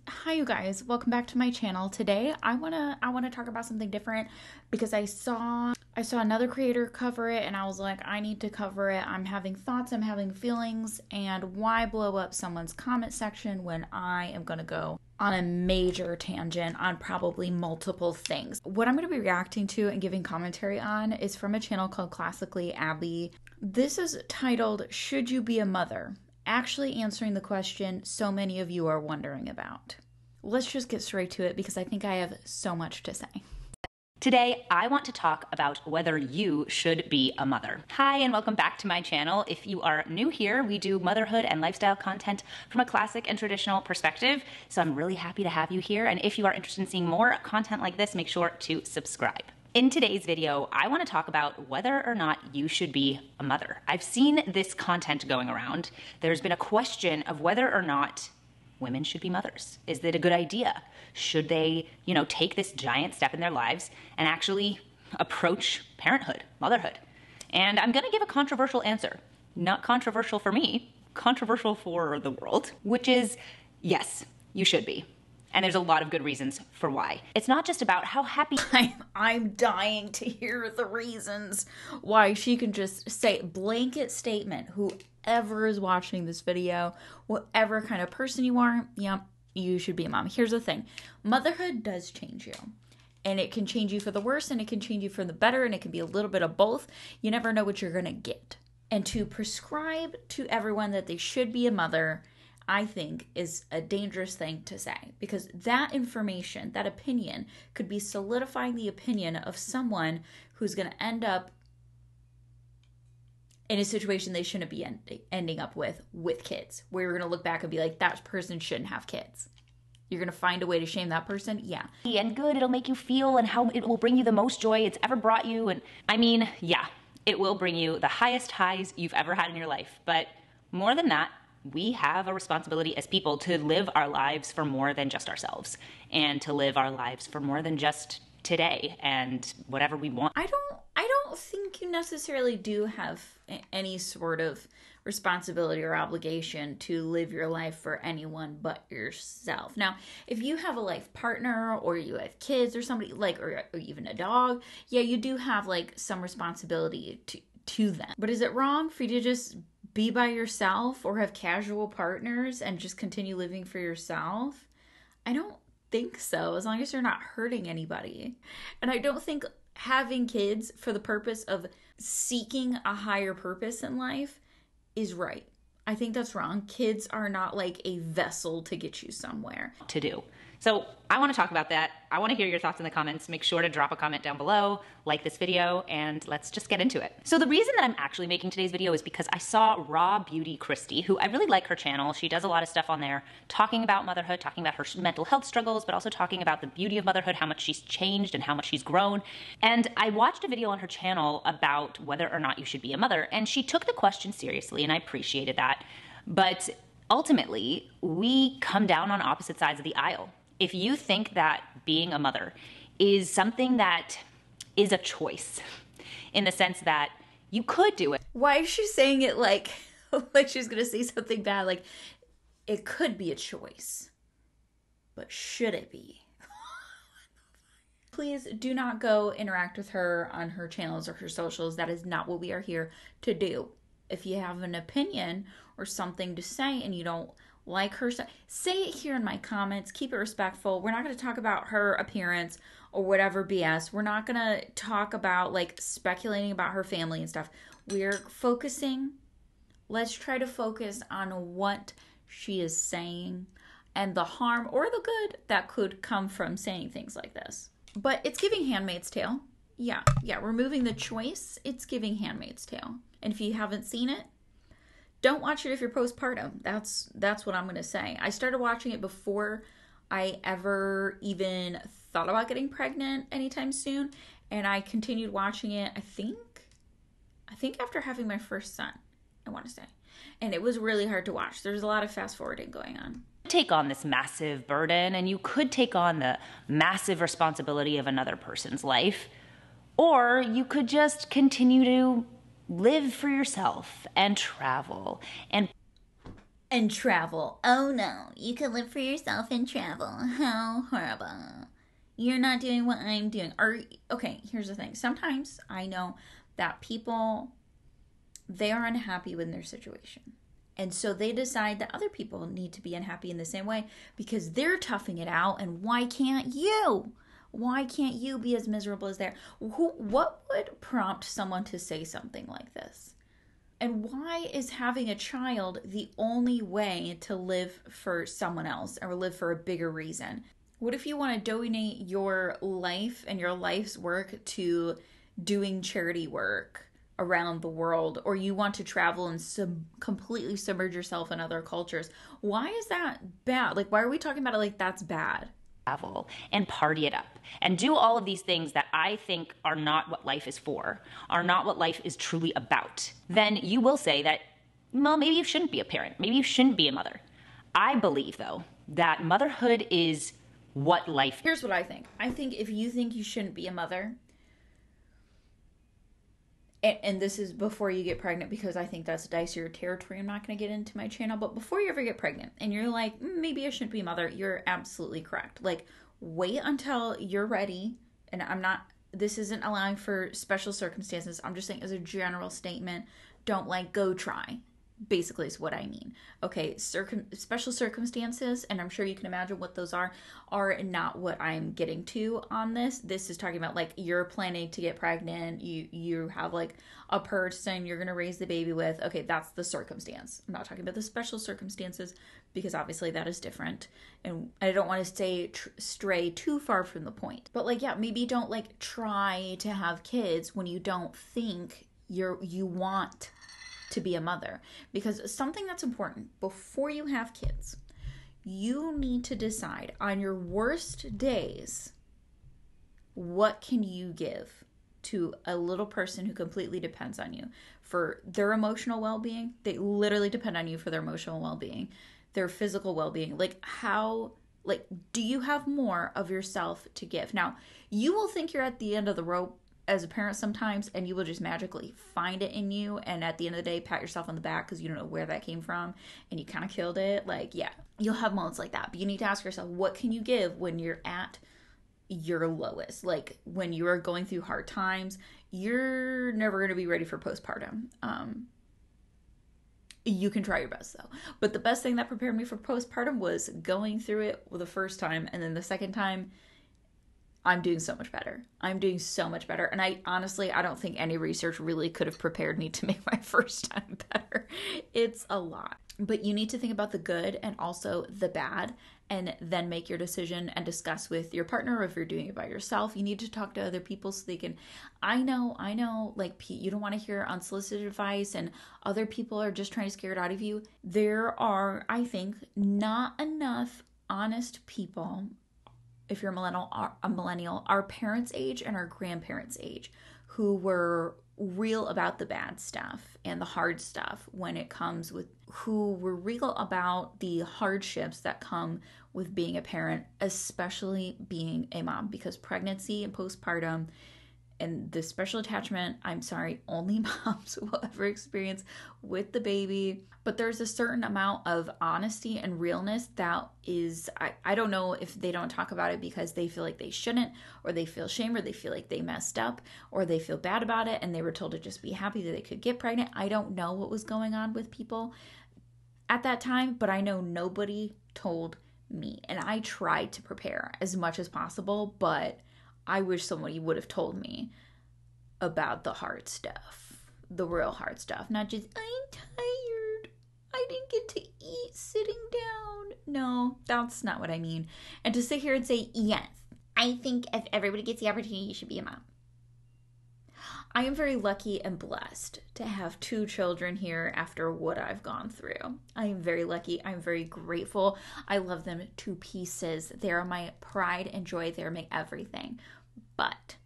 Hi you guys, welcome back to my channel. Today I wanna talk about something different because I saw another creator cover it and I was like, I need to cover it. I'm having thoughts, I'm having feelings, and why blow up someone's comment section when I am gonna go on a major tangent on probably multiple things. What I'm gonna be reacting to and giving commentary on is from a channel called Classically Abby. This is titled, Should You Be a Mother? Actually answering the question so many of you are wondering about. Let's just get straight to it because I think I have so much to say. Today, I want to talk about whether you should be a mother. Hi, and welcome back to my channel. If you are new here, we do motherhood and lifestyle content from a classic and traditional perspective. So I'm really happy to have you here. And if you are interested in seeing more content like this, make sure to subscribe. In today's video, I want to talk about whether or not you should be a mother. I've seen this content going around. There's been a question of whether or not women should be mothers. Is it a good idea? Should they, take this giant step in their lives and actually approach parenthood, motherhood? And I'm going to give a controversial answer. Not controversial for me, controversial for the world, which is yes, you should be. And there's a lot of good reasons for why. It's not just about how happy I'm dying to hear the reasons why she can just say blanket statement. Whoever is watching this video, whatever kind of person you are, yeah, you should be a mom. Here's the thing. Motherhood does change you. And it can change you for the worse and it can change you for the better, and it can be a little bit of both. You never know what you're going to get. And to prescribe to everyone that they should be a mother, I think, is a dangerous thing to say, because that information, that opinion, could be solidifying the opinion of someone who's going to end up in a situation they shouldn't be ending up with kids, where you're going to look back and be like, that person shouldn't have kids. You're going to find a way to shame that person? Yeah. And good it'll make you feel, and how it will bring you the most joy it's ever brought you. And I mean, yeah, it will bring you the highest highs you've ever had in your life. But more than that, we have a responsibility as people to live our lives for more than just ourselves, and to live our lives for more than just today and whatever we want. I don't think you necessarily do have any sort of responsibility or obligation to live your life for anyone but yourself. Now, if you have a life partner or you have kids or somebody or even a dog, yeah, you do have some responsibility to them. But is it wrong for you to just be by yourself or have casual partners and just continue living for yourself? I don't think so, as long as you're not hurting anybody. And I don't think having kids for the purpose of seeking a higher purpose in life is right. I think that's wrong. Kids are not like a vessel to get you somewhere. To do. So I want to talk about that. I want to hear your thoughts in the comments. Make sure to drop a comment down below, like this video, and let's just get into it. So the reason that I'm actually making today's video is because I saw Raw Beauty Christie, who I really like her channel. She does a lot of stuff on there, talking about motherhood, talking about her mental health struggles, but also talking about the beauty of motherhood, how much she's changed and how much she's grown. And I watched a video on her channel about whether or not you should be a mother, and she took the question seriously, and I appreciated that. But ultimately, we come down on opposite sides of the aisle. If you think that being a mother is something that is a choice, in the sense that you could do it. Why is she saying it like she's going to say something bad? Like, it could be a choice, but should it be? Please do not go interact with her on her channels or her socials. That is not what we are here to do. If you have an opinion or something to say and you don't like her, say it here in my comments. Keep it respectful. We're not going to talk about her appearance or whatever BS. We're not going to talk about speculating about her family and stuff. We're focusing. Let's try to focus on what she is saying and the harm or the good that could come from saying things like this. But it's giving Handmaid's Tale. Yeah, removing the choice, it's giving Handmaid's Tale. And if you haven't seen it, don't watch it if you're postpartum. That's what I'm going to say. I started watching it before I ever even thought about getting pregnant anytime soon, and I continued watching it, I think after having my first son, I want to say. And it was really hard to watch. There's a lot of fast forwarding going on. Take on this massive burden, and you could take on the massive responsibility of another person's life, or you could just continue to live for yourself and travel and And travel. Oh no, you can live for yourself and travel. How horrible. You're not doing what I'm doing. Or, okay, here's the thing. Sometimes I know that people, they are unhappy with their situation. And so they decide that other people need to be unhappy in the same way because they're toughing it out. And why can't you? Why can't you be as miserable as they're? What would prompt someone to say something like this? And why is having a child the only way to live for someone else or live for a bigger reason? What if you want to donate your life and your life's work to doing charity work around the world, or you want to travel and completely submerge yourself in other cultures? Why is that bad? Like, why are we talking about it like that's bad? Travel and party it up and do all of these things that I think are not what life is for, are not what life is truly about, then you will say that, well, maybe you shouldn't be a parent. Maybe you shouldn't be a mother. I believe, though, that motherhood is what life. Here's what I think. I think if you think you shouldn't be a mother, and this is before you get pregnant, because I think that's dicier territory. I'm not going to get into my channel, but before you ever get pregnant and you're like, maybe I shouldn't be a mother, you're absolutely correct. Like, wait until you're ready. And this isn't allowing for special circumstances. I'm just saying as a general statement, don't like go try. Basically is what I mean. Okay, special circumstances, and I'm sure you can imagine what those are not what I'm getting to on this. This is talking about like you're planning to get pregnant, you have like a person you're going to raise the baby with. Okay, that's the circumstance. I'm not talking about the special circumstances because obviously that is different, and I don't want to stray too far from the point. But like, yeah, maybe don't like try to have kids when you don't think you want to be a mother, because something that's important before you have kids, you need to decide on your worst days, what can you give to a little person who completely depends on you for their emotional well-being? They literally depend on you for their emotional well-being, their physical well-being. Like, do you have more of yourself to give? Now, you will think you're at the end of the rope as a parent sometimes, and you will just magically find it in you, and at the end of the day pat yourself on the back because you don't know where that came from and you kind of killed it. Like, yeah, you'll have moments like that, but you need to ask yourself, what can you give when you're at your lowest? Like, when you are going through hard times, you're never going to be ready for postpartum. You can try your best though, but the best thing that prepared me for postpartum was going through it the first time, and then the second time I'm doing so much better. I'm doing so much better. And I don't think any research really could have prepared me to make my first time better. It's a lot. But you need to think about the good and also the bad, and then make your decision and discuss with your partner. Or if you're doing it by yourself, you need to talk to other people so they can, I know, like, you don't want to hear unsolicited advice and other people are just trying to scare it out of you. There are, I think, not enough honest people, if you're a millennial, our parents' age and our grandparents' age, who were real about the bad stuff and the hard stuff when it comes with, who were real about the hardships that come with being a parent, especially being a mom, because pregnancy and postpartum and the special attachment, I'm sorry, only moms will ever experience with the baby. But there's a certain amount of honesty and realness that is, I don't know if they don't talk about it because they feel like they shouldn't, or they feel shame, or they feel like they messed up, or they feel bad about it and they were told to just be happy that they could get pregnant. I don't know what was going on with people at that time, but I know nobody told me. And I tried to prepare as much as possible, but I wish somebody would have told me about the hard stuff, the real hard stuff, not just, I'm tired, I didn't get to eat sitting down. No, that's not what I mean. And to sit here and say, yes, I think if everybody gets the opportunity, you should be a mom. I am very lucky and blessed to have 2 children here after what I've gone through. I am very lucky. I'm very grateful. I love them to pieces. They are my pride and joy. They are my everything. But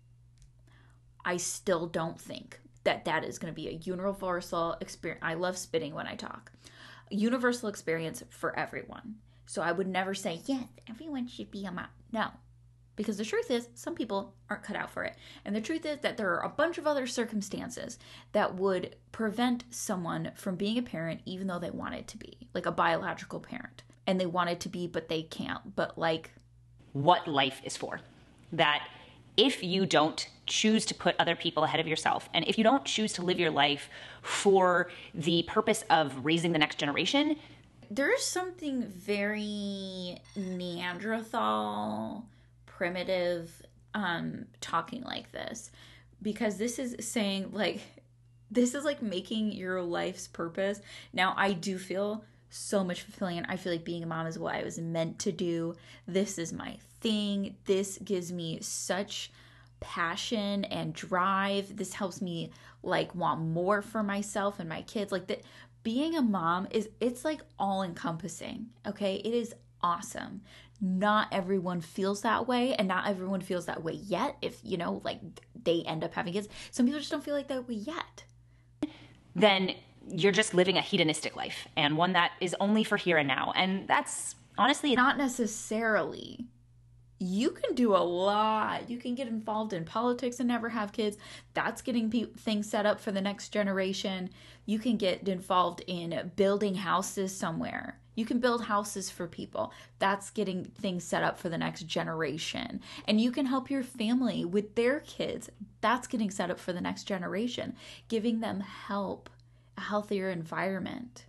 I still don't think that is going to be a universal experience. I love spitting when I talk. A universal experience for everyone. So I would never say, yes, everyone should be a mom. No, Because the truth is, some people aren't cut out for it. And the truth is that there are a bunch of other circumstances that would prevent someone from being a parent even though they wanted to be, like a biological parent. And they wanted to be, but they can't. But like, what life is for. That if you don't choose to put other people ahead of yourself, and if you don't choose to live your life for the purpose of raising the next generation, there's something very Neanderthal, primitive, talking like this. Because this is saying, like, this is like making your life's purpose. Now, I do feel so much fulfilling, and I feel like being a mom is what I was meant to do. This is my thing. This gives me such passion and drive. This helps me like want more for myself and my kids. Like that, being a mom it's like all encompassing. Okay, it is awesome. Not everyone feels that way, and not everyone feels that way yet. If you know, like they end up having kids, some people just don't feel like that way yet. Then you're just living a hedonistic life, and one that is only for here and now. And that's honestly not necessarily. You can do a lot. You can get involved in politics and never have kids. That's getting things set up for the next generation. You can get involved in building houses somewhere. You can build houses for people. That's getting things set up for the next generation. And you can help your family with their kids. That's getting set up for the next generation. Giving them help, a healthier environment.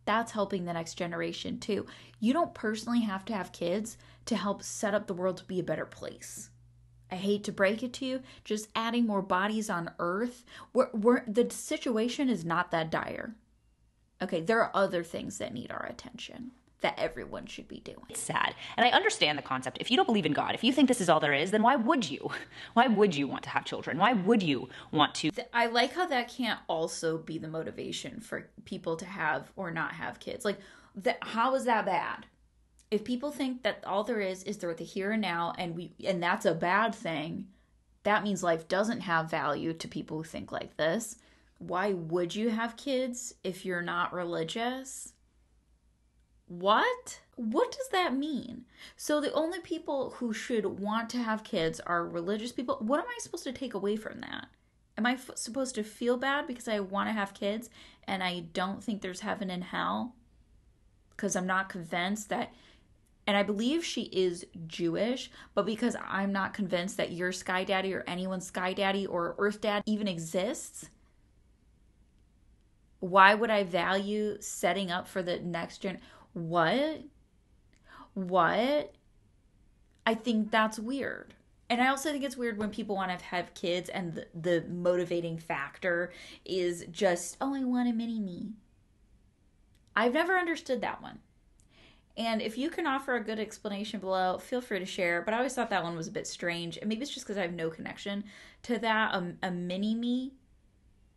That's helping the next generation too. You don't personally have to have kids to help set up the world to be a better place. I hate to break it to you, just adding more bodies on Earth, the situation is not that dire. Okay, there are other things that need our attention that everyone should be doing. It's sad. And I understand the concept. If you don't believe in God, if you think this is all there is, then why would you? Why would you want to have children? Why would you want to? I like how that can't also be the motivation for people to have or not have kids. Like, how is that bad? If people think that all there is they're the here and now, and that's a bad thing, that means life doesn't have value to people who think like this. Why would you have kids if you're not religious? What? What does that mean? So the only people who should want to have kids are religious people? What am I supposed to take away from that? Am I supposed to feel bad because I want to have kids and I don't think there's heaven and hell? Because I'm not convinced that, and I believe she is Jewish, but because I'm not convinced that your sky daddy or anyone's sky daddy or earth dad even exists, why would I value setting up for the next gen? What? I think that's weird. And I also think it's weird when people want to have kids and the motivating factor is just, oh, I want a mini-me. I've never understood that one. And if you can offer a good explanation below, feel free to share. But I always thought that one was a bit strange. And maybe it's just because I have no connection to that. A mini-me?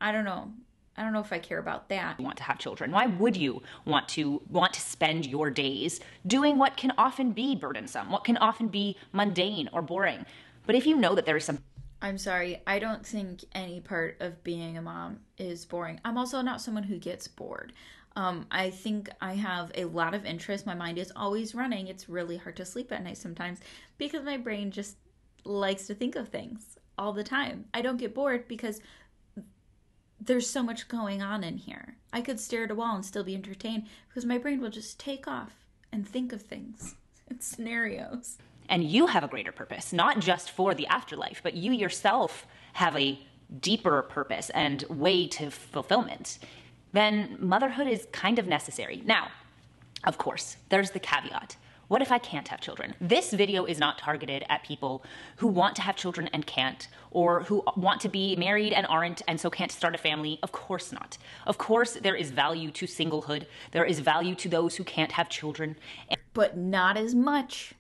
I don't know. I don't know if I care about that. You want to have children. Why would you want to spend your days doing what can often be burdensome, what can often be mundane or boring? But if you know that there is some... I'm sorry, I don't think any part of being a mom is boring. I'm also not someone who gets bored. I think I have a lot of interest. My mind is always running. It's really hard to sleep at night sometimes because my brain just likes to think of things all the time. I don't get bored because there's so much going on in here. I could stare at a wall and still be entertained because my brain will just take off and think of things and scenarios. And you have a greater purpose, not just for the afterlife, but you yourself have a deeper purpose and way to fulfillment. Then motherhood is kind of necessary. Now, of course, there's the caveat. What if I can't have children? This video is not targeted at people who want to have children and can't, or who want to be married and aren't, and so can't start a family. Of course not. Of course, there is value to singlehood. There is value to those who can't have children. But not as much.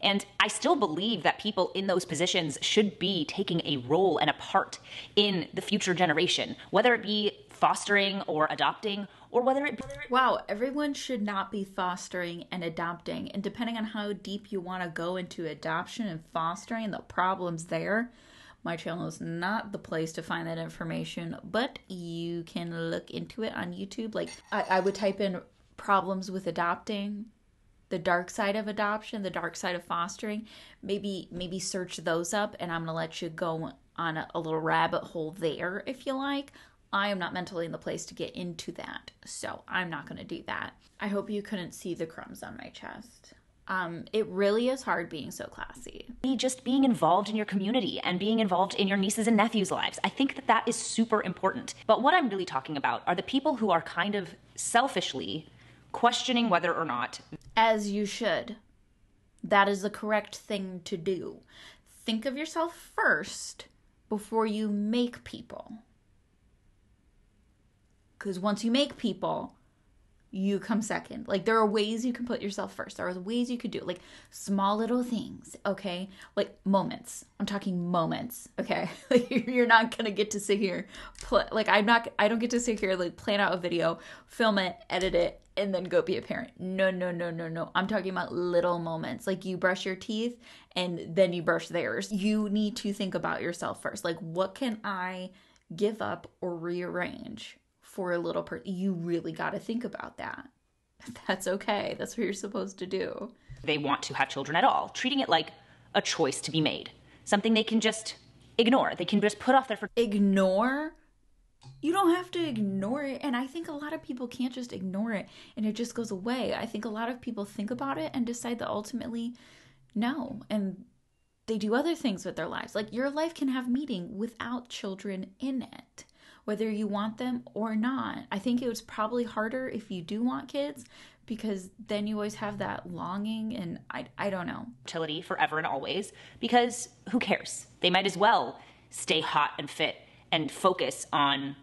And I still believe that people in those positions should be taking a role and a part in the future generation, whether it be fostering or adopting, or whether it be... Wow, everyone should not be fostering and adopting. And depending on how deep you want to go into adoption and fostering and the problems there, my channel is not the place to find that information, but you can look into it on YouTube. Like, I would type in problems with adopting, the dark side of adoption, the dark side of fostering, maybe search those up, and I'm going to let you go on a little rabbit hole there if you like. I am not mentally in the place to get into that, so I'm not going to do that. I hope you couldn't see the crumbs on my chest. It really is hard being so classy. Just being involved in your community and being involved in your nieces and nephews' lives. I think that is super important. But what I'm really talking about are the people who are kind of selfishly questioning whether or not. As you should. That is the correct thing to do. Think of yourself first before you make people. Because once you make people, you come second. Like, there are ways you can put yourself first. There are ways you could do, like, small little things, okay? Like, moments. I'm talking moments, okay? Like, you're not gonna get to sit here, I don't get to sit here, like, plan out a video, film it, edit it, and then go be a parent. No. I'm talking about little moments. Like, you brush your teeth, and then you brush theirs. You need to think about yourself first. Like, what can I give up or rearrange for a little person? You really got to think about that. That's okay. That's what you're supposed to do. They want to have children at all, treating it like a choice to be made, something they can just ignore. They can just put off their ignore. You don't have to ignore it. And I think a lot of people can't just ignore it and it just goes away. I think a lot of people think about it and decide that ultimately no, and they do other things with their lives. Like, your life can have meaning without children in it, whether you want them or not. I think it was probably harder if you do want kids, because then you always have that longing, and I don't know. Fertility forever and always, because who cares? They might as well stay hot and fit and focus on,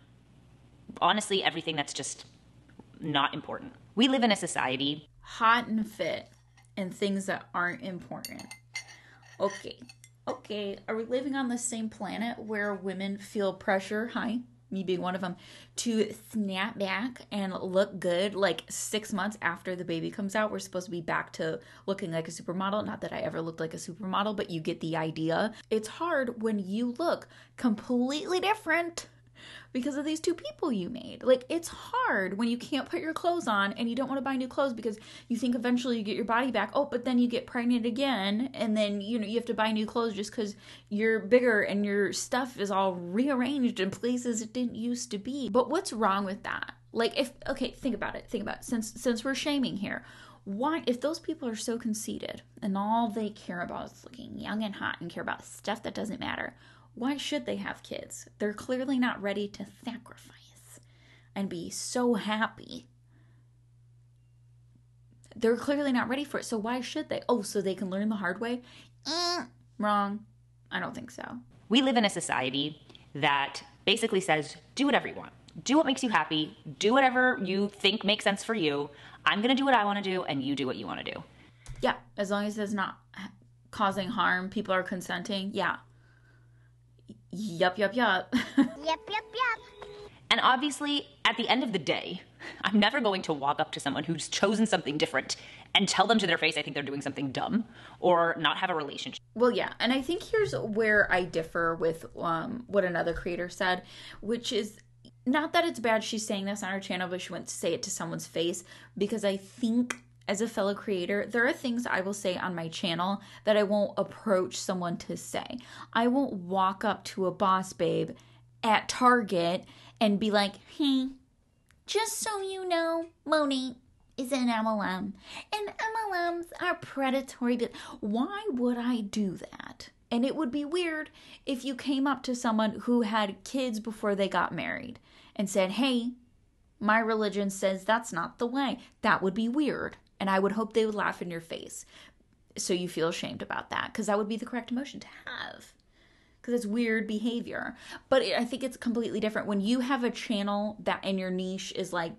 honestly, everything that's just not important. We live in a society. Hot and fit and things that aren't important. Okay. Are we living on the same planet where women feel pressure? Hi. Me being one of them, to snap back and look good like 6 months after the baby comes out. We're supposed to be back to looking like a supermodel. Not that I ever looked like a supermodel, but you get the idea. It's hard when you look completely different because of these two people you made. Like, it's hard when you can't put your clothes on and you don't want to buy new clothes because you think eventually you get your body back. Oh, but then you get pregnant again, and then you have to buy new clothes just because you're bigger and your stuff is all rearranged in places it didn't used to be. But what's wrong with that? Like, think about it. Since we're shaming here, why, if those people are so conceited and all they care about is looking young and hot and care about stuff that doesn't matter, why should they have kids? They're clearly not ready to sacrifice and be so happy. They're clearly not ready for it. So why should they? Oh, so they can learn the hard way? Wrong. I don't think so. We live in a society that basically says, do whatever you want. Do what makes you happy. Do whatever you think makes sense for you. I'm going to do what I want to do, and you do what you want to do. Yeah, as long as it's not causing harm, people are consenting. Yeah. Yup. Yep. And obviously, at the end of the day, I'm never going to walk up to someone who's chosen something different and tell them to their face I think they're doing something dumb or not have a relationship. Well, yeah. And I think here's where I differ with what another creator said, which is not that it's bad she's saying this on her channel, but she went to say it to someone's face, because I think as a fellow creator, there are things I will say on my channel that I won't approach someone to say. I won't walk up to a boss babe at Target and be like, hey, just so you know, Monique is an MLM. And MLMs are predatory. Why would I do that? And it would be weird if you came up to someone who had kids before they got married and said, hey, my religion says that's not the way. That would be weird. And I would hope they would laugh in your face so you feel ashamed about that, because that would be the correct emotion to have, because it's weird behavior. But I think it's completely different when you have a channel that in your niche is like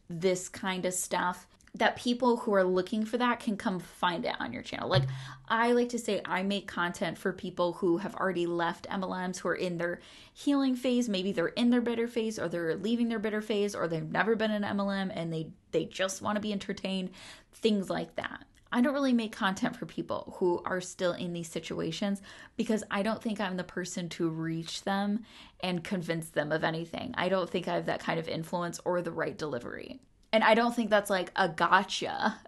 this kind of stuff, that people who are looking for that can come find it on your channel. Like, I like to say I make content for people who have already left MLMs, who are in their healing phase. Maybe they're in their bitter phase, or they're leaving their bitter phase, or they've never been in MLM and they just want to be entertained, things like that. I don't really make content for people who are still in these situations, because I don't think I'm the person to reach them and convince them of anything. I don't think I have that kind of influence or the right delivery. And I don't think that's like a gotcha.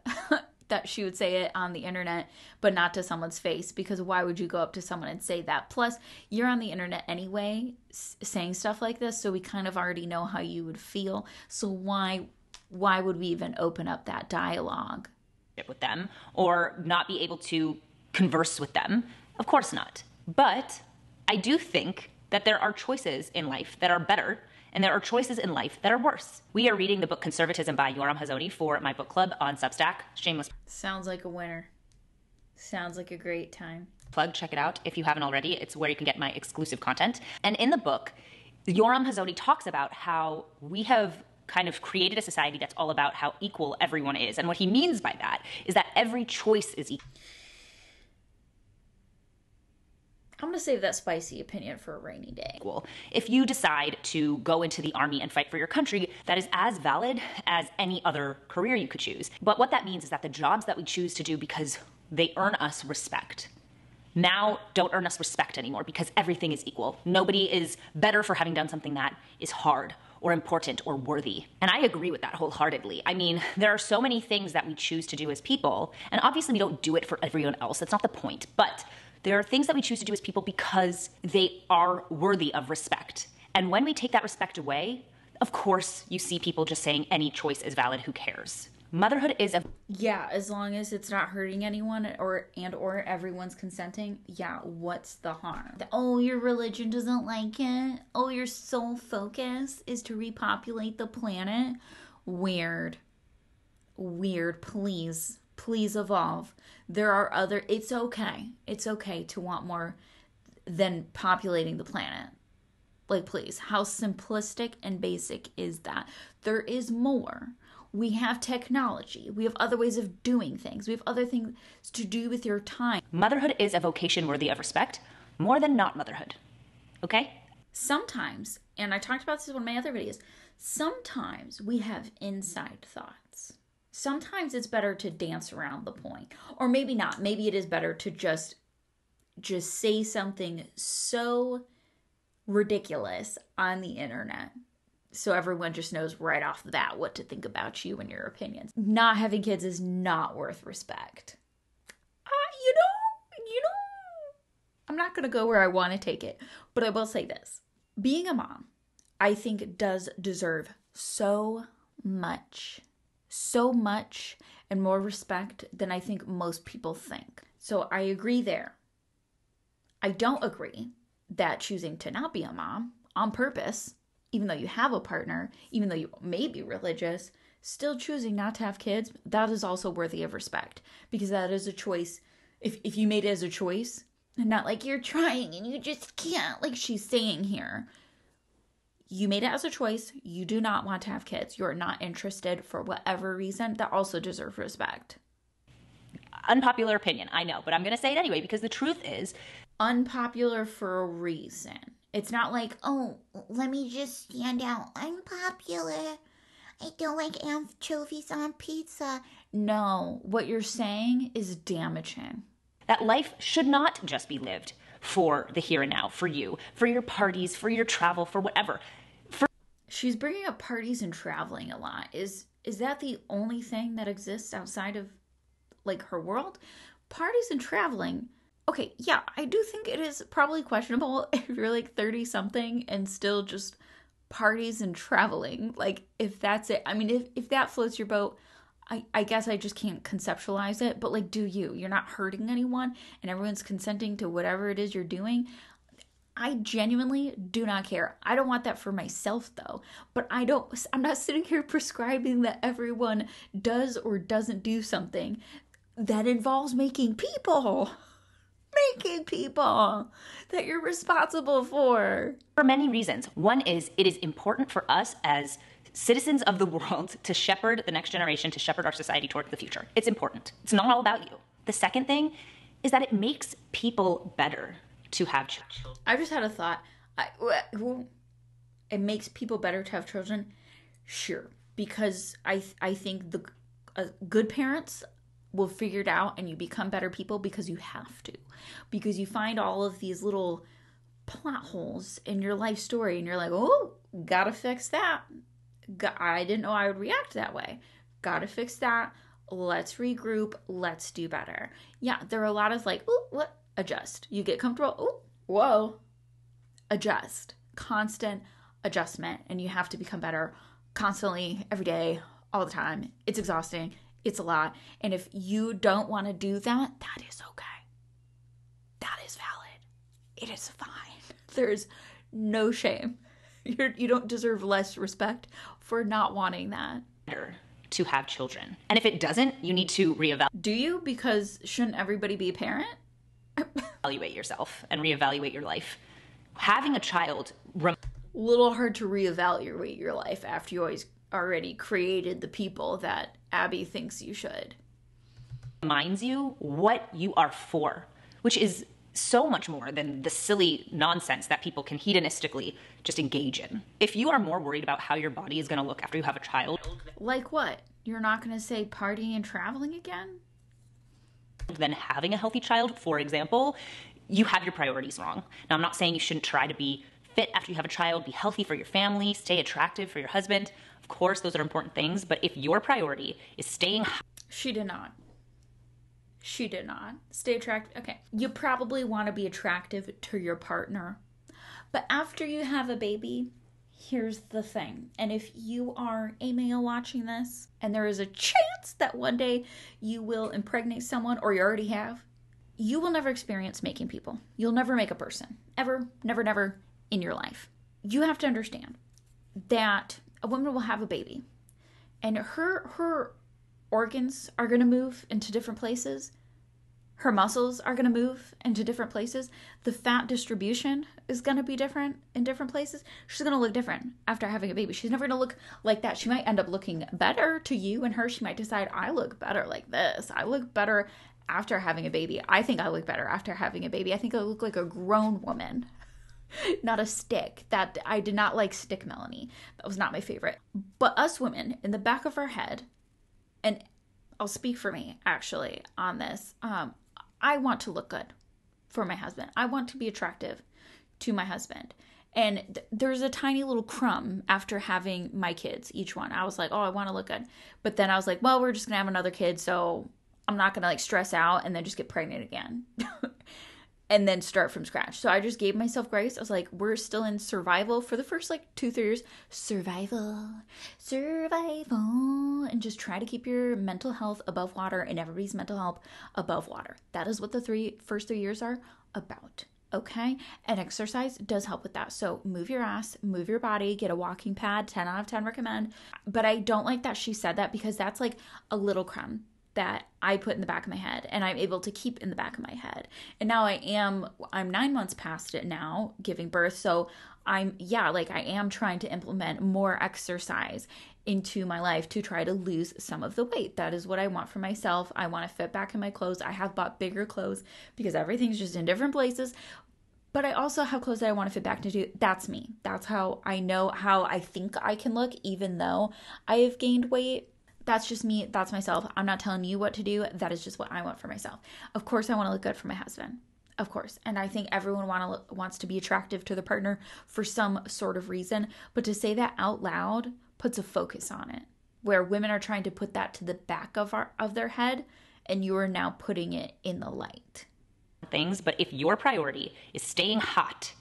that she would say it on the internet, but not to someone's face, because why would you go up to someone and say that? Plus, you're on the internet anyway saying stuff like this, so we kind of already know how you would feel. So why would we even open up that dialogue with them or not be able to converse with them? Of course not. But I do think that there are choices in life that are better, and there are choices in life that are worse. We are reading the book Conservatism by Yoram Hazony for my book club on Substack. Shameless Sounds like a winner. Sounds like a great time. plug. Check it out if you haven't already. It's where you can get my exclusive content. And in the book, Yoram Hazony talks about how we have kind of created a society that's all about how equal everyone is. And what he means by that is that every choice is equal. I'm going to save that spicy opinion for a rainy day. If you decide to go into the army and fight for your country, that is as valid as any other career you could choose. But what that means is that the jobs that we choose to do because they earn us respect, now don't earn us respect anymore because everything is equal. Nobody is better for having done something that is hard or important or worthy. And I agree with that wholeheartedly. I mean, there are so many things that we choose to do as people, and obviously we don't do it for everyone else. That's not the point. But there are things that we choose to do as people because they are worthy of respect. And when we take that respect away, of course, you see people just saying any choice is valid, who cares? Motherhood is Yeah, as long as it's not hurting anyone or everyone's consenting, yeah, what's the harm? Oh, your religion doesn't like it? Oh, your sole focus is to repopulate the planet? Weird. Please evolve. There are other, it's okay to want more than populating the planet. Like, please, how simplistic and basic is that? There is more. We have technology. We have other ways of doing things. We have other things to do with your time. Motherhood is a vocation worthy of respect, more than not motherhood. Okay? Sometimes, and I talked about this in one of my other videos, sometimes we have inside thoughts. Sometimes it's better to dance around the point. Or maybe not. Maybe it is better to just say something so ridiculous on the internet so everyone just knows right off the bat what to think about you and your opinions. Not having kids is not worth respect. You know, I'm not going to go where I want to take it, but I will say this. Being a mom, I think, does deserve so much and more respect than I think most people think. So I agree there. I don't agree that choosing to not be a mom on purpose, even though you have a partner, even though you may be religious, still choosing not to have kids, that is also worthy of respect, because that is a choice. If you made it as a choice, and not like you're trying and you just can't, like she's saying here. You made it as a choice. You do not want to have kids. You're not interested for whatever reason. That also deserves respect. Unpopular opinion, I know, but I'm going to say it anyway because the truth is unpopular for a reason. It's not like, oh, let me just stand out. I'm popular. I don't like anchovies on pizza. No, what you're saying is damaging. That life should not just be lived for the here and now, for you, for your parties, for your travel, for whatever. She's bringing up parties and traveling a lot. Is that the only thing that exists outside of, like, her world? Parties and traveling. Okay, yeah, I do think it is probably questionable if you're like 30 something and still just parties and traveling. Like, if that's it. I mean, if that floats your boat, I guess I just can't conceptualize it. But like, do you? You're not hurting anyone and everyone's consenting to whatever it is you're doing. I genuinely do not care. I don't want that for myself though. But I'm not sitting here prescribing that everyone does or doesn't do something that involves making people that you're responsible for. For many reasons. One is it is important for us as citizens of the world to shepherd the next generation, to shepherd our society toward the future. It's important. It's not all about you. The second thing is that it makes people better to have children. I just had a thought. It makes people better to have children? Sure. Because I think the good parents will figure it out and you become better people because you have to. Because you find all of these little plot holes in your life story and you're like, oh, gotta fix that. I didn't know I would react that way. Gotta fix that. let's regroup, let's do better. Yeah, there are a lot of like, oh, what? Adjust. You get comfortable, oh, whoa, adjust. Constant adjustment, and you have to become better constantly, every day, all the time. It's exhausting. It's a lot. And if you don't want to do that, that is okay. That is valid. It is fine. There's no shame. You don't deserve less respect for not wanting that. To have children. And if it doesn't, you need to Do you? Because shouldn't everybody be a parent? Evaluate yourself and reevaluate your life. Having a child Little hard to reevaluate your life after you already created the people that Abby thinks you should. Reminds you what you are for, which is so much more than the silly nonsense that people can hedonistically just engage in. If you are more worried about how your body is going to look after you have a child. Like what? You're not going to say partying and traveling again? Than having a healthy child, for example, you have your priorities wrong. Now, I'm not saying you shouldn't try to be fit after you have a child, be healthy for your family, stay attractive for your husband. Of course, those are important things, but if your priority is staying... She did not. She did not. Stay attractive. Okay. You probably want to be attractive to your partner. But after you have a baby, here's the thing. And if you are a male watching this, and there is a chance that one day you will impregnate someone, or you already have, you will never experience making people. You'll never make a person. Ever. Never, never in your life. You have to understand that a woman will have a baby, and her organs are going to move into different places. Her muscles are going to move into different places. The fat distribution is going to be different in different places. She's going to look different after having a baby. She's never going to look like that. She might end up looking better to you and her. She might decide, I look better like this. I look better after having a baby. I think I look better after having a baby. I think I look like a grown woman, not a stick. That I did not like stick Melanie. That was not my favorite. But us women, in the back of our head, and I'll speak for me actually on this, I want to look good for my husband. I want to be attractive to my husband. And there's a tiny little crumb after having my kids, each one. I was like, oh, I want to look good. But then I was like, well, we're just going to have another kid, so I'm not going to like stress out and then just get pregnant again. And then start from scratch. So I just gave myself grace. I was like, we're still in survival for the first like 2-3 years. Survival. And just try to keep your mental health above water and everybody's mental health above water. That is what the first 3 years are about. Okay? And exercise does help with that. So move your ass, move your body, get a walking pad, 10 out of 10 recommend. But I don't like that she said that, because that's like a little crumb that I put in the back of my head and I'm able to keep in the back of my head. And now I'm 9 months past it now, giving birth. So I am trying to implement more exercise into my life to try to lose some of the weight. That is what I want for myself. I want to fit back in my clothes. I have bought bigger clothes because everything's just in different places. But I also have clothes that I want to fit back into. That's me. That's how I know how I think I can look, even though I have gained weight. That's just me. That's myself. I'm not telling you what to do. That is just what I want for myself. Of course, I want to look good for my husband. Of course. And I think everyone wants to be attractive to the partner for some sort of reason. But to say that out loud puts a focus on it, where women are trying to put that to the back of their head, and you are now putting it in the light. Things, but if your priority is staying hot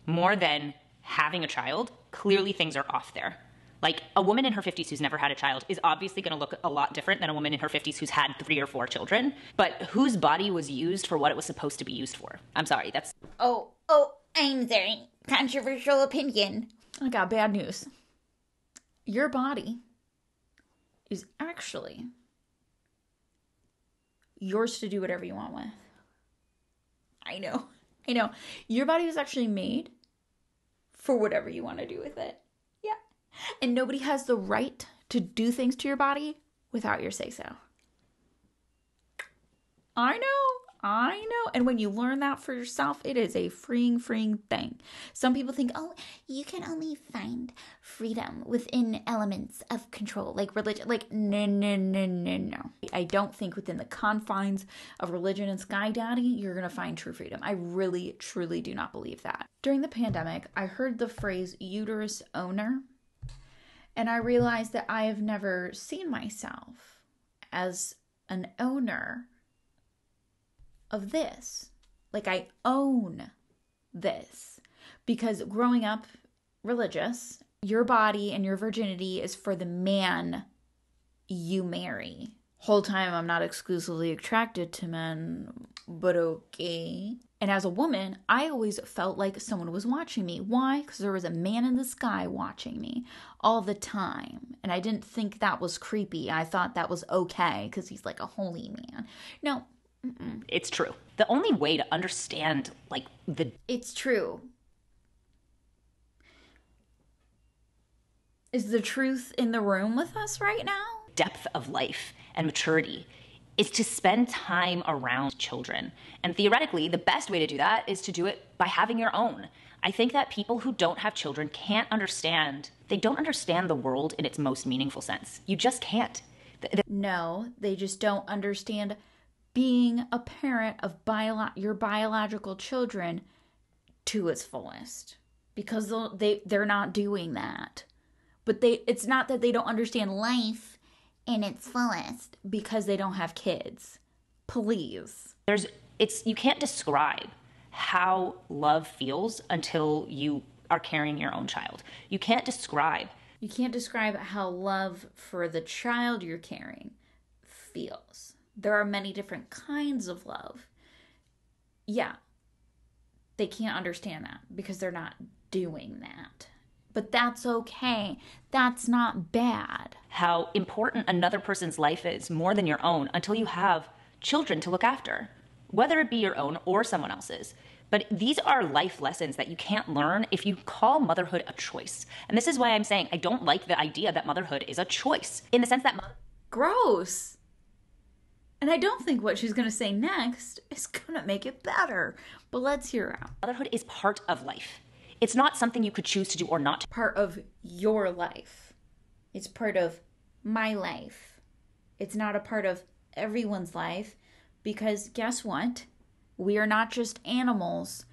more than having a child, clearly things are off there. Like, a woman in her 50s who's never had a child is obviously going to look a lot different than a woman in her 50s who's had 3 or 4 children. But whose body was used for what it was supposed to be used for? I'm sorry, that's... Oh, I'm sorry. Controversial opinion. I got bad news. Your body is actually yours to do whatever you want with. I know. Your body was actually made for whatever you want to do with it. And nobody has the right to do things to your body without your say-so. I know. And when you learn that for yourself, it is a freeing thing. Some people think, oh, you can only find freedom within elements of control, like religion. Like, no. I don't think within the confines of religion and Sky Daddy, you're going to find true freedom. I really, truly do not believe that. During the pandemic, I heard the phrase uterus owner. And I realized that I have never seen myself as an owner of this. Like, I own this. Because growing up religious, your body and your virginity is for the man you marry. Whole time I'm not exclusively attracted to men, but okay. And as a woman, I always felt like someone was watching me. Why? Because there was a man in the sky watching me all the time. And I didn't think that was creepy. I thought that was okay because he's like a holy man. No. Mm-mm. It's true. The only way to understand, like, It's true. Is the truth in the room with us right now? Depth of life and maturity is to spend time around children. And theoretically, the best way to do that is to do it by having your own. I think that people who don't have children can't understand, they don't understand the world in its most meaningful sense. You just can't. No, they just don't understand being a parent of your biological children to its fullest. Because they're not doing that. But it's not that they don't understand life in its fullest because they don't have kids. Please. You can't describe how love feels until you are carrying your own child. You can't describe how love for the child you're carrying feels. There are many different kinds of love. Yeah. They can't understand that because they're not doing that. But that's okay. That's not bad. How important another person's life is more than your own until you have children to look after, whether it be your own or someone else's. But these are life lessons that you can't learn if you call motherhood a choice. And this is why I'm saying I don't like the idea that motherhood is a choice, in the sense that gross. And I don't think what she's going to say next is going to make it better. But let's hear her out. Motherhood is part of life. It's not something you could choose to do or not. Part of your life. It's part of my life. It's not a part of everyone's life because guess what? We are not just animals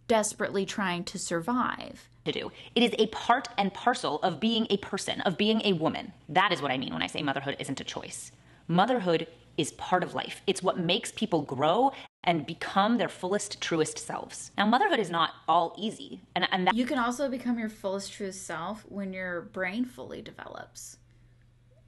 desperately trying to survive. To do. It is a part and parcel of being a person, of being a woman. That is what I mean when I say motherhood isn't a choice. Motherhood is part of life. It's what makes people grow and become their fullest, truest selves. Now, motherhood is not all easy. And you can also become your fullest, truest self when your brain fully develops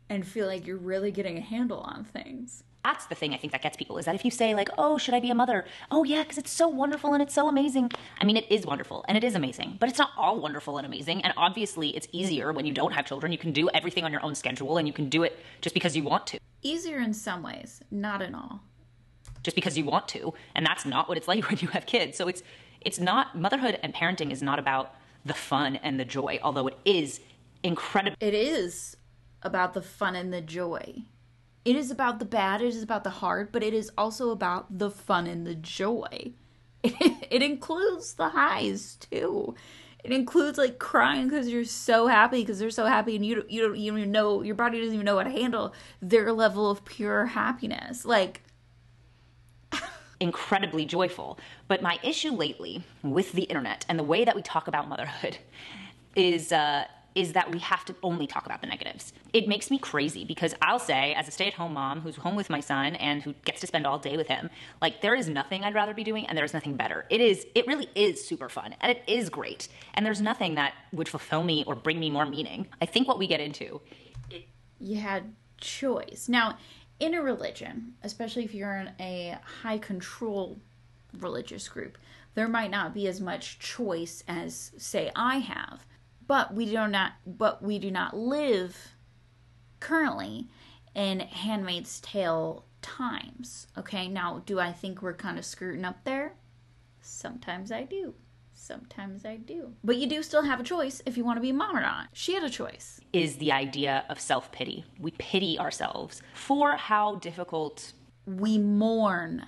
and feel like you're really getting a handle on things. That's the thing I think that gets people, is that if you say like, oh, should I be a mother? Oh yeah, because it's so wonderful and it's so amazing. I mean, it is wonderful and it is amazing, but it's not all wonderful and amazing. And obviously it's easier when you don't have children. You can do everything on your own schedule and you can do it just because you want to. Easier in some ways, not in all. Just because you want to. And that's not what it's like when you have kids. So it's not, motherhood and parenting is not about the fun and the joy, although it is incredible. It is about the fun and the joy. It is about the bad, it is about the hard, but it is also about the fun and the joy. It includes the highs too. It includes like crying because you're so happy because they're so happy and you don't even know, your body doesn't even know how to handle their level of pure happiness. Like incredibly joyful. But my issue lately with the internet and the way that we talk about motherhood is that we have to only talk about the negatives. It makes me crazy because I'll say, as a stay-at-home mom who's home with my son and who gets to spend all day with him, like there is nothing I'd rather be doing and there is nothing better. It really is super fun and it is great. And there's nothing that would fulfill me or bring me more meaning. I think what we get into... You had choice. Now, in a religion, especially if you're in a high control religious group, there might not be as much choice as, say, I have. But we do not live currently in Handmaid's Tale times. Okay, now do I think we're kind of skirting up there? Sometimes I do. Sometimes I do. But you do still have a choice if you want to be a mom or not. She had a choice. Is the idea of self-pity. We pity ourselves for how difficult... We mourn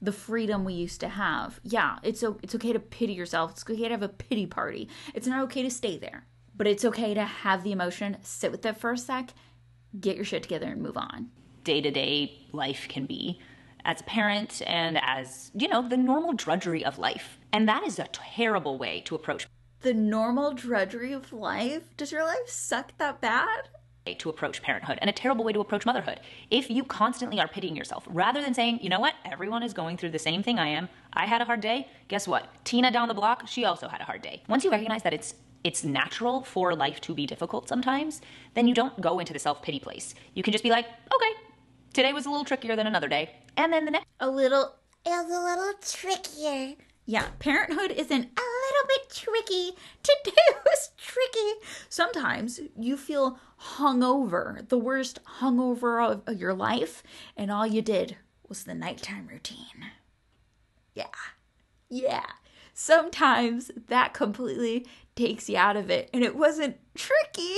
the freedom we used to have. Yeah, it's okay to pity yourself. It's okay to have a pity party. It's not okay to stay there. But it's okay to have the emotion, sit with it for a sec, get your shit together and move on. Day-to-day life can be as a parent and as, the normal drudgery of life. And that is a terrible way to approach. The normal drudgery of life? Does your life suck that bad? to approach parenthood and a terrible way to approach motherhood. If you constantly are pitying yourself, rather than saying, you know what, everyone is going through the same thing I am. I had a hard day. Guess what? Tina down the block, she also had a hard day. Once you recognize that it's natural for life to be difficult sometimes, then you don't go into the self-pity place. You can just be like, okay, today was a little trickier than another day. And then the next It was a little trickier. Yeah, parenthood isn't a little bit tricky. To do is tricky. Sometimes you feel hungover, the worst hungover of your life, and all you did was the nighttime routine. Yeah. Sometimes that completely takes you out of it, and it wasn't tricky.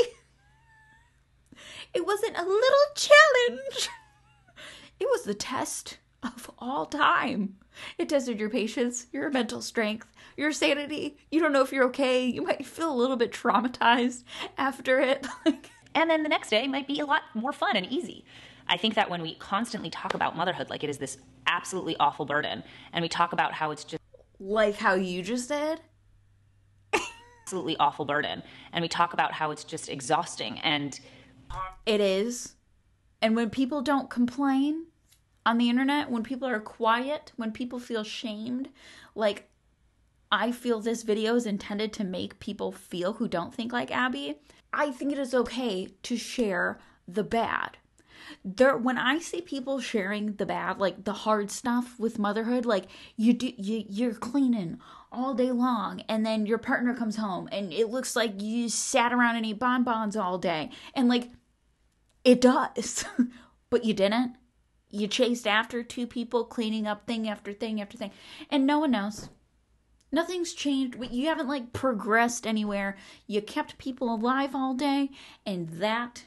It wasn't a little challenge. It was the test of all time. It tested your patience, your mental strength, your sanity. You don't know if you're okay. You might feel a little bit traumatized after it. And then the next day might be a lot more fun and easy. I think that when we constantly talk about motherhood like it is this absolutely awful burden, and we talk about how it's just like how you just said, absolutely awful burden, and we talk about how it's just exhausting, and it is. And when people don't complain on the internet, when people are quiet, when people feel shamed, like I feel this video is intended to make people feel who don't think like Abby, I think it is okay to share the bad. When I see people sharing the bad, like the hard stuff with motherhood, like you're cleaning all day long, and then your partner comes home and it looks like you sat around and ate bonbons all day, and like it does, but you didn't. You chased after two people cleaning up thing after thing after thing, and no one knows. Nothing's changed. You haven't like progressed anywhere. You kept people alive all day, and that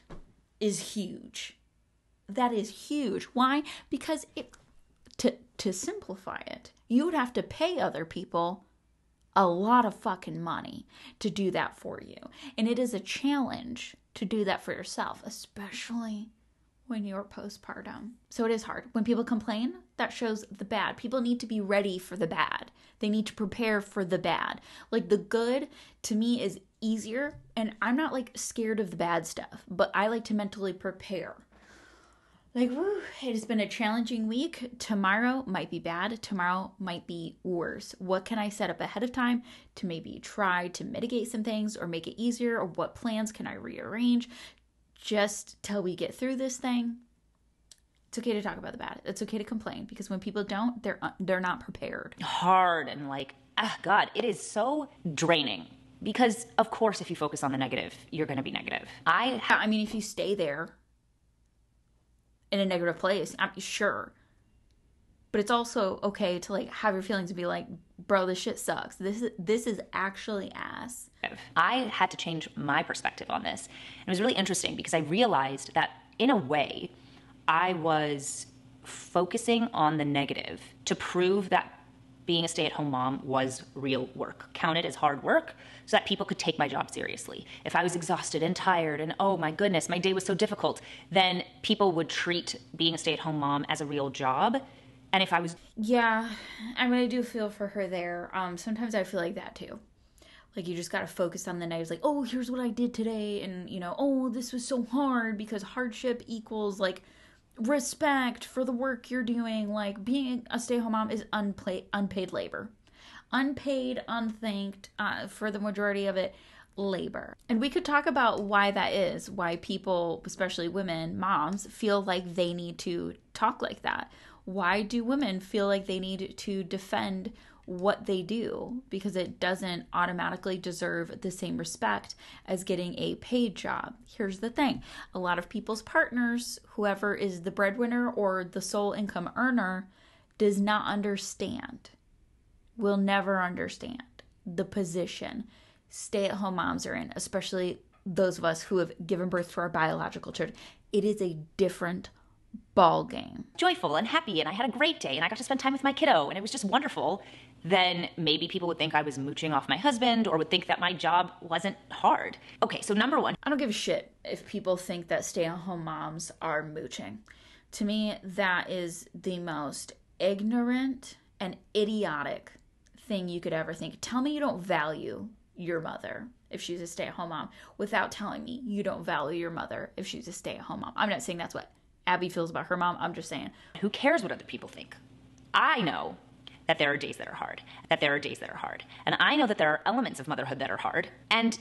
is huge. That is huge. Why? Because to simplify it, you would have to pay other people a lot of fucking money to do that for you. And it is a challenge to do that for yourself, especially when you're postpartum. So it is hard. When people complain, that shows the bad. People need to be ready for the bad. They need to prepare for the bad. Like the good to me is easier, and I'm not like scared of the bad stuff, but I like to mentally prepare. Like, whew, it has been a challenging week. Tomorrow might be bad. Tomorrow might be worse. What can I set up ahead of time to maybe try to mitigate some things or make it easier? Or what plans can I rearrange just till we get through this thing? It's okay to talk about the bad. It's okay to complain, because when people don't, they're not prepared. Hard and like, God, it is so draining. Because of course, if you focus on the negative, you're going to be negative. I mean, if you stay there in a negative place, I'm sure. But it's also okay to like have your feelings and be like, bro, this shit sucks. This is actually ass. I had to change my perspective on this. And it was really interesting because I realized that in a way, I was focusing on the negative to prove that being a stay-at-home mom was real work, counted as hard work, so that people could take my job seriously. If I was exhausted and tired and, oh my goodness, my day was so difficult, then people would treat being a stay-at-home mom as a real job. And if I was... Yeah, I mean, I do feel for her there. Sometimes I feel like that too. Like, you just got to focus on the negatives. Like, oh, here's what I did today. And, you know, oh, this was so hard, because hardship equals, like, respect for the work you're doing. Like, being a stay-at-home mom is unpaid labor. Unpaid, unthanked, for the majority of it, labor. And we could talk about why that is, why people, especially women, moms, feel like they need to talk like that. Why do women feel like they need to defend what they do? Because it doesn't automatically deserve the same respect as getting a paid job. Here's the thing. A lot of people's partners, whoever is the breadwinner or the sole income earner, does not understand, will never understand the position stay-at-home moms are in, especially those of us who have given birth to our biological children. It is a different ball game. Joyful and happy, and I had a great day, and I got to spend time with my kiddo, and it was just wonderful. Then maybe people would think I was mooching off my husband, or would think that my job wasn't hard. Okay, so number one. I don't give a shit if people think that stay-at-home moms are mooching. To me, that is the most ignorant and idiotic thing you could ever think. Tell me you don't value your mother if she's a stay-at-home mom without telling me you don't value your mother if she's a stay-at-home mom. I'm not saying that's what Abby feels about her mom. I'm just saying. Who cares what other people think? I know that there are days that are hard, that there are days that are hard. And I know that there are elements of motherhood that are hard. And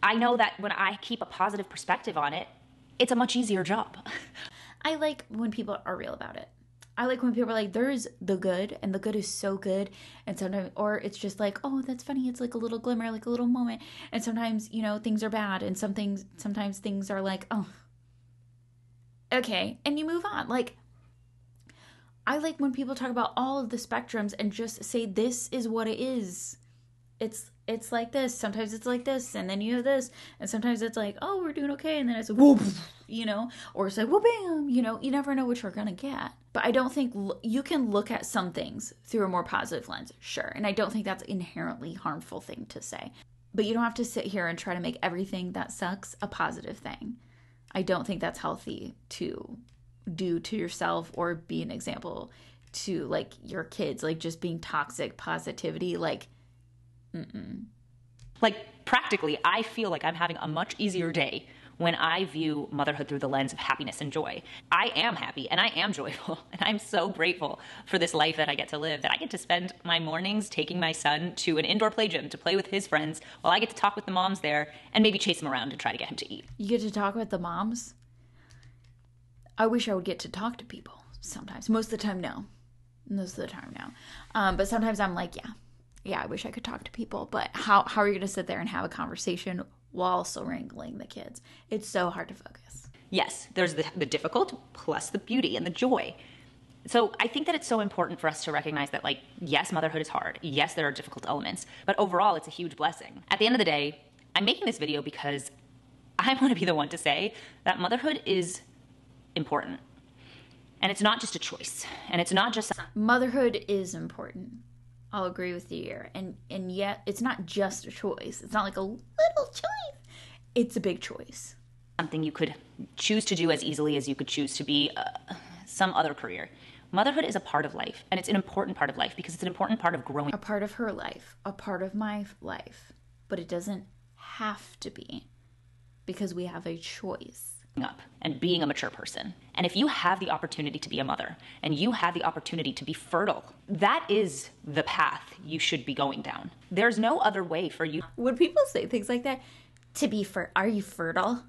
I know that when I keep a positive perspective on it, it's a much easier job. I like when people are real about it. I like when people are like, there's the good, and the good is so good. And sometimes, or it's just like, oh, that's funny. It's like a little glimmer, like a little moment. And sometimes, you know, things are bad. And sometimes things are like, oh, okay. And you move on. Like, I like when people talk about all of the spectrums and just say, this is what it is. It's like this. Sometimes it's like this, and then you have this, and sometimes it's like, oh, we're doing okay, and then it's like, whoop, you know, or it's like, whoop, bam, you know, you never know what you're gonna get. But I don't think you can look at some things through a more positive lens, sure, and I don't think that's inherently harmful thing to say. But you don't have to sit here and try to make everything that sucks a positive thing. I don't think that's healthy to do to yourself or be an example to like your kids, like just being toxic positivity, like. Like practically, I feel like I'm having a much easier day when I view motherhood through the lens of happiness and joy. I am happy and I am joyful, and I'm so grateful for this life that I get to live, that I get to spend my mornings taking my son to an indoor play gym to play with his friends while I get to talk with the moms there and maybe chase him around and try to get him to eat. You get to talk with the moms? I wish I would get to talk to people sometimes. Most of the time, no. Most of the time, no. But sometimes I'm like, yeah, I wish I could talk to people, but how are you going to sit there and have a conversation while also wrangling the kids? It's so hard to focus. Yes, there's the difficult plus the beauty and the joy. So I think that it's so important for us to recognize that, like, yes, motherhood is hard. Yes, there are difficult elements, but overall, it's a huge blessing. At the end of the day, I'm making this video because I want to be the one to say that motherhood is important. And it's not just a choice. And it's not just... Motherhood is important. I'll agree with you here. And yet, it's not just a choice. It's not like a little choice. It's a big choice. Something you could choose to do as easily as you could choose to be some other career. Motherhood is a part of life, and it's an important part of life because it's an important part of growing. A part of her life, a part of my life. But it doesn't have to be because we have a choice. Up and being a mature person. And if you have the opportunity to be a mother and you have the opportunity to be fertile, that is the path you should be going down. There's no other way for you. When people say things like that, are you fertile?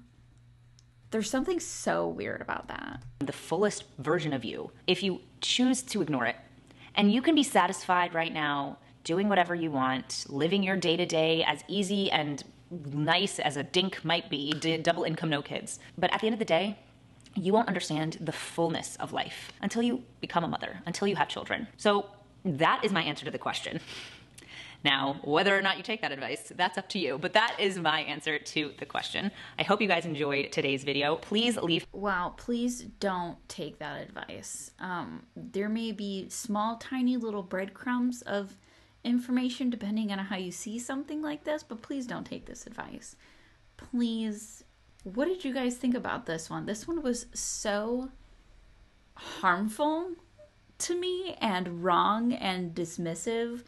There's something so weird about that. The fullest version of you, if you choose to ignore it, and you can be satisfied right now doing whatever you want, living your day-to-day as easy and nice as a dink might be, double income, no kids. But at the end of the day, you won't understand the fullness of life until you become a mother, until you have children. So that is my answer to the question. Now, whether or not you take that advice, that's up to you. But that is my answer to the question. I hope you guys enjoyed today's video. Please leave... Wow, please don't take that advice. There may be small, tiny little breadcrumbs of information depending on how you see something like this, but please don't take this advice. Please. What did you guys think about this one? This one was so harmful to me and wrong and dismissive.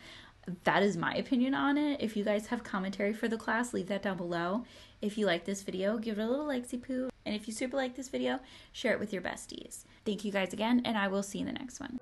That is my opinion on it. If you guys have commentary for the class, leave that down below. If you like this video, give it a little likesy poo. And if you super like this video, share it with your besties. Thank you guys again, and I will see you in the next one.